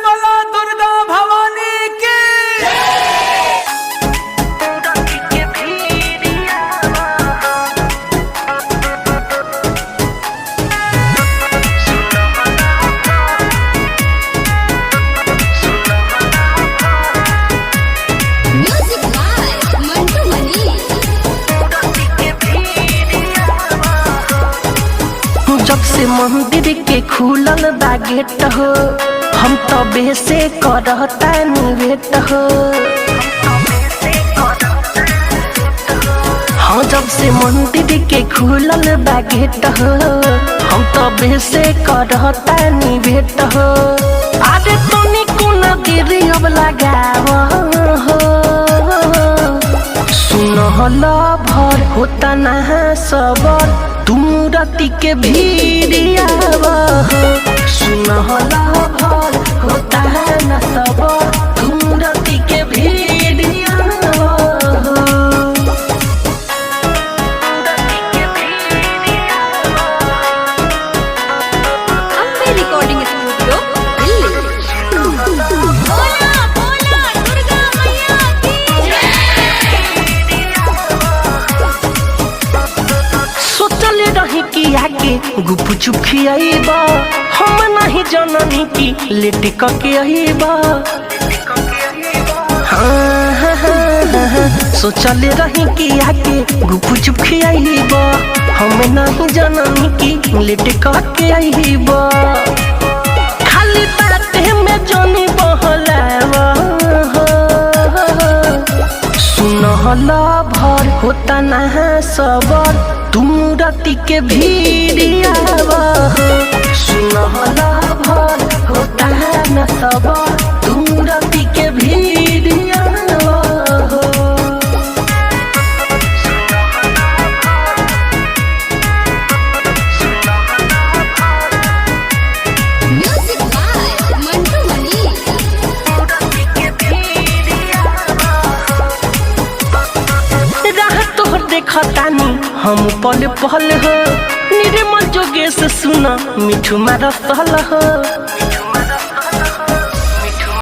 बोला दुर्गा भवानी की। जब से मंदिर के खुलल बा गेट हो, हम तबे से करता निवेट हो। हाँ, जब से मंदिर के खुलल बा गेट हो, हम तबे से करता निवेट हो। अरे तनी कोना गिरी अब लगाव हो, सुनहला भर होता ना सबर, तुम राती के भीड़िया सुनहला भर होता है न सब, तुम राती के भीड़िया। रिकॉर्डिंग स्टूडियो सोचले रही कि आके गुप चुप खियाइबा, हम नहीं जननी की लेट के आइबा। सोचले रही कि आके गुप चुप खियाइबा, हम नहीं जननी की लेट के आइबा। खाली बाते में जनी बहलावा, सुनहला भर होता ना सबर, तुम राती के भीड़िया सुनहला भर होता है न सबर, तुम राती के भीड़िया। देखतानी हम पल पल हो, निर्मल जोगेश सुना मिठू मारा सहल हो।